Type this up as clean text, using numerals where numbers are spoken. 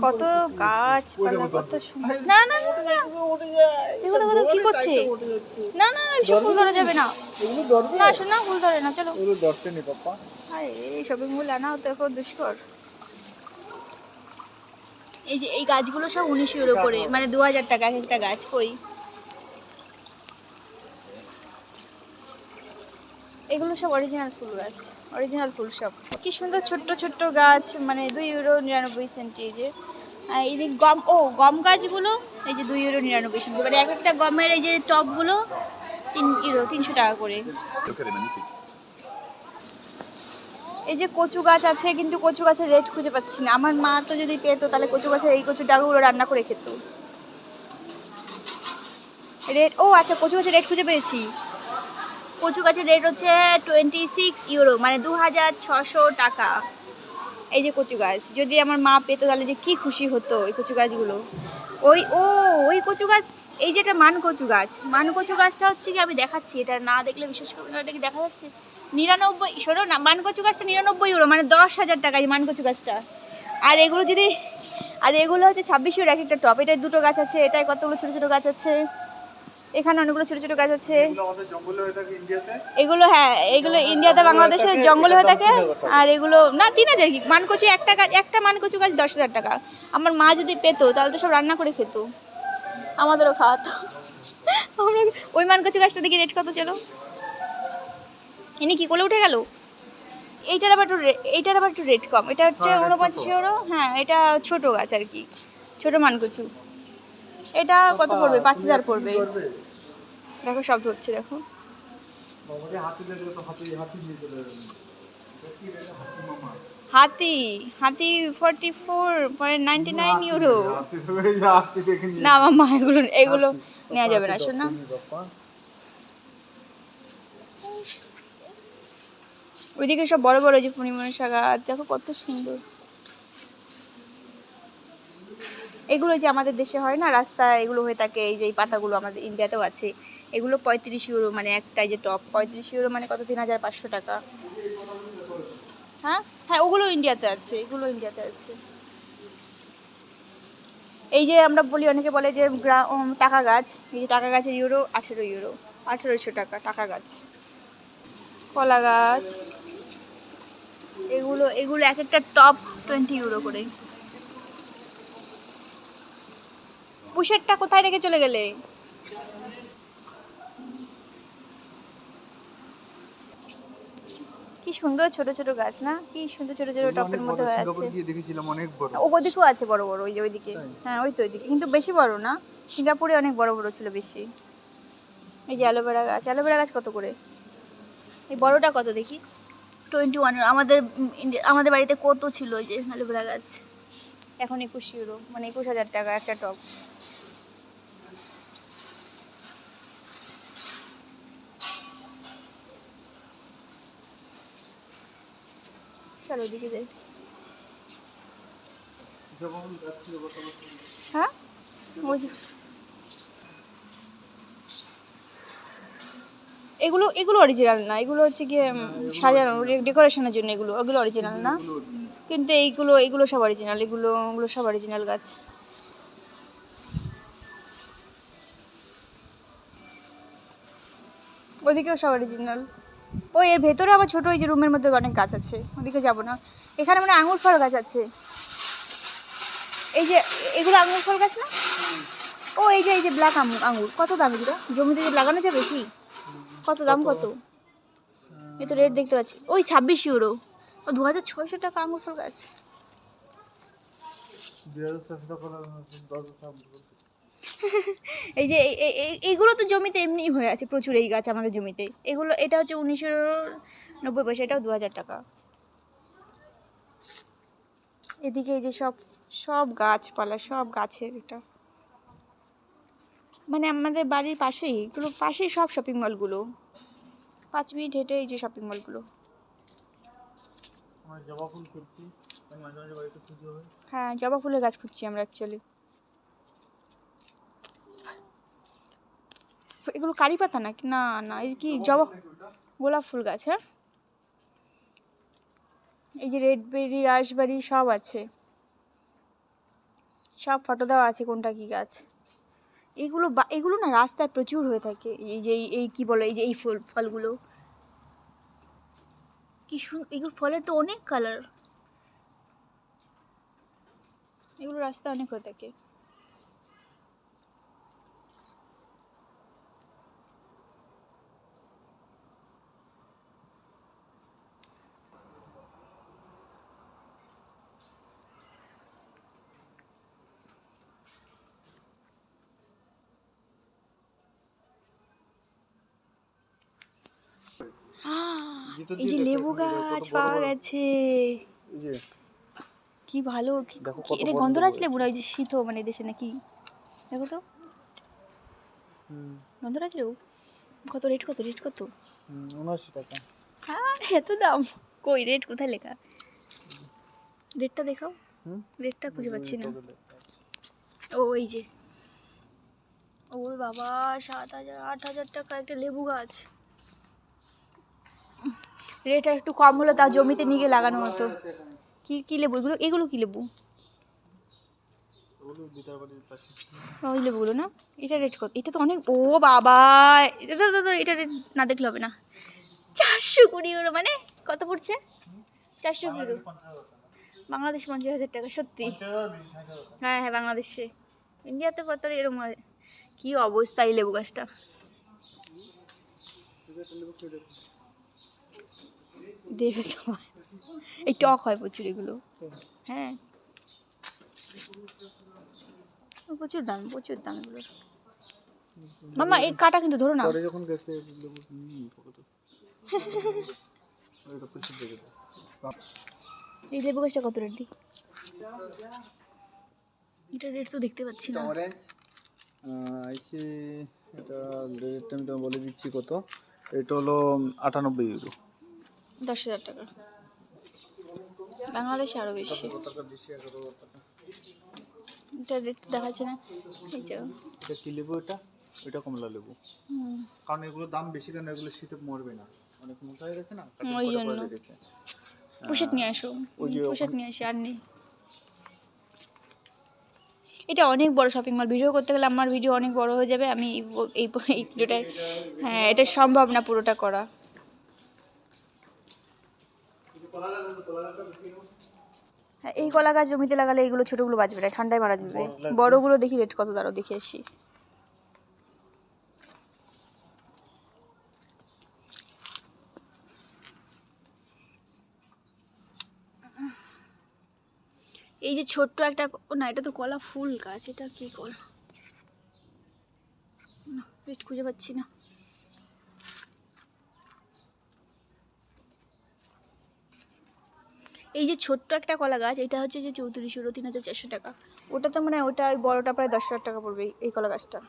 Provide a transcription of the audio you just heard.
কত গাছপালা, কত সুন্দর। না না না না, এগুলো কি করছে? না না না, এসব ফুল ধরা যাবে না। না শোনা, ফুল ধরে না, চলো। আরে এই শপিং মল আনাও তো এখন দুষ্কর। এই যে এই গাছগুলো সব 19 ইউরো করে, মানে 2000 টাকা এক একটা গাছ। কই এগুলো সব অরিজিনাল ফুল গাছ, অরিজিনাল ফুল সব। কি সুন্দর ছোট্ট ছোট্ট গাছ, মানে 2 ইউরো 99 সেন্ট। এই যে এই যে গম, ও গম গাছগুলো এই যে 2 ইউরো 99 সেন্ট, মানে এক একটা গমের এই যে টপগুলো 3 ইউরো 300 টাকা করে। এই যে কচু গাছ আছে, কিন্তু কচু গাছের রেট খুঁজে পাচ্ছি না। আমার মা তো যদি পেতো তাহলে কচু গাছের এই কচু ডালগুলো রান্না করে খেত। রেট, ও আচ্ছা, কচু গাছের রেট খুঁজে পেয়েছি। কচু গাছের রেট হচ্ছে 26 ইউরো, মানে 2600 টাকা। এই যে কচু গাছ, যদি আমার মা পেতো তাহলে যে কি খুশি হতো এই কচু গাছগুলো। ওই কচু গাছ, এই যে এটা মান কচু গাছ। মান কচু গাছটা হচ্ছে কি, আমি দেখাচ্ছি, এটা না দেখলে বিশেষ করে এটা কি দেখা যাচ্ছে, 99, শোনো না, মান কচু গাছটা 99 ইউরো, মানে 10,000 টাকা এই মান কচু গাছটা। আর এগুলো যদি, আর এগুলো হচ্ছে 26 ইউরো এক একটা টপ। এটাই দুটো গাছ আছে, এটাই কতগুলো ছোটো ছোটো গাছ আছে, এখানে অনেকগুলো ছোটো ছোটো গাছ আছে। এগুলো, হ্যাঁ এগুলো ইন্ডিয়াতে, বাংলাদেশে জঙ্গলে হয়ে থাকে। আর এগুলো না, 3000 কি, মানকচু একটা গাছ, একটা মানকচু গাছ 10,000 টাকা। আমার মা যদি পেতো তাহলে তো সব রান্না করে খেতো, আমাদেরও খাওয়াতো। আমরা ওই মানকচু গাছটা দেখি রেট কত, চলো। ইনি কি কোলে উঠে গেল? এইটার আবার একটু রেট কম। এটা হচ্ছে 49 ইউরো। হ্যাঁ এটা ছোট গাছ আর কি, ছোট মানকচু। এটা কত পড়বে? 5000 পড়বে। দেখো সব ধরছে, দেখো। হাতি, হাতি 44.99 ইউরো। না মামা, এগুলো নেওয়া যাবে না, শোন না। ওইদিকে সব বড় বড় যে পরিমণিশা গাছ, দেখো কত সুন্দর। এগুলো যে আমাদের দেশে হয় না রাস্তায়, এগুলো হয়ে থাকে, এই যে এই পাতাগুলো আমাদের ইন্ডিয়াতেও আছে। এগুলো 35 ইউরো, মানে একটাই যে টপ 35 ইউরো, মানে কত, 3500 টাকা। হ্যাঁ হ্যাঁ, ওগুলো ইন্ডিয়াতে আছে, এগুলো ইন্ডিয়াতে আছে। এই যে আমরা বলি, অনেকে বলে যে টাকা গাছ, এই যে টাকা গাছের ইউরো 18 ইউরো, 1800 টাকা টাকা গাছ। কলা গাছ, এগুলো এগুলো এক একটা টপ 20 ইউরো করে। পুষেরটা কোথায় রেখে চলে গেলে? কি সুন্দর ছোট ছোট গাছ না, কি সুন্দর ছোট ছোট টপের মধ্যে হয়ে আছে। ওদিকেও আছে বড় বড়, ওই যে ওইদিকে, হ্যাঁ ওই তো ওইদিকে, কিন্তু বেশি বড় না। সিঙ্গাপুরে অনেক বড় বড় ছিল বেশি। এই যে অ্যালোভেরা গাছ, অ্যালোভেরা গাছ কত করে? এই বড়টা কত দেখি? 21 ইউরো। আমাদের বাড়িতে কত ছিল ওই যে অ্যালোভেরা গাছ। এখন 21 ইউরো, মানে 21,000 টাকা একটা টব। চলো ওদিকে যাই। হ্যাঁ এগুলো এগুলো অরিজিনাল না, এগুলো হচ্ছে গিয়ে সাজানো, ডেকোরেশনের জন্য। এগুলো অরিজিনাল না, কিন্তু এগুলো সব অরিজিনাল। এগুলো সব অরিজিনাল গাছ। ওদিকেও সব অরিজিনাল। ওই এর ভেতরে আবার ছোট, ওই যে রুমের মধ্যে অনেক গাছ আছে, ওদিকে যাবো না। এখানে মানে আঙুর ফল গাছ আছে। এই যে এগুলো আঙুর ফল গাছ না? ও এই যে ব্ল্যাক আঙুর, কত দাম এগুলো? জমিতে যে লাগানো যাবে কি? কত দাম কত? এই তো রেট দেখতে পাচ্ছি, ওই 26 ইউরো। ও 2600 টাকা আঙুর ফল গাছ। এই যে এইগুলো তো জমিতে এমনিই হয়ে আছে প্রচুর, এই গাছ আমাদের জমিতে। এটা হচ্ছে 1990 এটাও 2000 টাকা। এদিকে এই যে সব গাছপালা, সব গাছের। এটা মানে আমাদের বাড়ির পাশেই, এগুলো পাশেই সব শপিং মলগুলো, 5 মিনিট হেঁটে এই যে শপিং মলগুলো। হ্যাঁ জবা ফুলের গাছ খুঁজছি আমরা অ্যাকচুয়ালি। এগুলো কারি পাতা নাকি? না না, এই কি জবা, গোলাপ ফুল গাছ। হ্যাঁ এই যে রেড বেরি, রাসবেরি সব আছে, সব ফটো দেওয়া আছে কোনটা কি গাছ। এগুলো না রাস্তায় প্রচুর হয়ে থাকে। এই যে এই কি বলে, এই যে এই ফলগুলো কি এগুলো ফলের তো অনেক কালার, এগুলো রাস্তায় অনেক হয়ে থাকে। এই যে লেবু গাছ পাওয়া গেছে, কি ভালো। এটা গন্ধরাজ লেবু না, ওই যে শীত মানে দেশে নাকি, দেখো তো গন্ধরাজ লেবু। কত রেট, কত রেট, কত? 79 টাকা। আর এত দাম? কই রেট কোথায় লেখা? রেটটা দেখাও। রেটটা খুঁজে পাচ্ছি না। ও এই যে, ওর বাবা 7,000 8,000 টাকা একটা লেবু গাছ। রেট একটু কম হলো তা জমিতে নিয়ে গিয়ে লাগানো হতো। কি কি লেবু এগুলো? এগুলো কি লেবু? ওই লেবুগুলো না? এটা রেট কত? এটা তো অনেক। ও বাবা, এটা রেট না দেখলে হবে না। 420 ইউরো, মানে কত পড়ছে? 400 ইউরো বাংলাদেশ 50,000 টাকা। সত্যি? হ্যাঁ হ্যাঁ, বাংলাদেশে। ইন্ডিয়াতে পাতালে এরকম হয়। কি অবস্থা এই লেবু গাছটা। দেখে তোমার এই টক হয় প্রচুর এগুলো। হ্যাঁ, প্রচুর দাম, প্রচুর দাম এগুলোর। মামা এই কাটা কিন্তু ধরো না। পরে যখন গেছে লেবু পকেটে এটা পিছে দেখে দাও। এই লেবু গাছটা কত রেট দি? এটা রেট তো দেখতে পাচ্ছি না। অরেঞ্জ আইসি, এটা রেটটা আমি তোমাকে বলে দিচ্ছি কত। এটা হলো 98 ইউরো। 10,000 টাকা। বাংলাদেশে আরো বেশি। এটা রেট দেখাচ্ছে না। এই যে এটা কি লেবু? এটা কমলা লেবু। কারণ এগুলো দাম বেশি, কারণ এগুলো শীতে মরবে না, অনেক মোটা হয়ে গেছে না, ওই জন্য পুষেট নিয়ে আসো। পুষেট নিয়ে আসি, আর নেই। এটা অনেক বড় শপিং মল, ভিডিও করতে গেলে আমার ভিডিও অনেক বড় হয়ে যাবে। আমি এই ভিডিওটাই, হ্যাঁ এটা সম্ভব না পুরোটা করা। হ্যাঁ, এই কলা গাছ জমিতে লাগালে এইগুলো ছোটগুলো বাঁচবে না, ঠান্ডায় মারা যাবে। বড়গুলো দেখি রেট কত, দাঁড়াও দেখে আসি। এই যে ছোট্ট একটা, না এটা তো কলা ফুল গাছ, এটা কি কলা না, রেট খুঁজে পাচ্ছি না। এই যে ছোট্ট একটা কলা গাছ, এটা হচ্ছে যে 34 ইউরো, 3,400 টাকা। ওটা তো মানে ওটা ওই বড়টা প্রায় 10,000 টাকা পড়বে এই কলা গাছটা।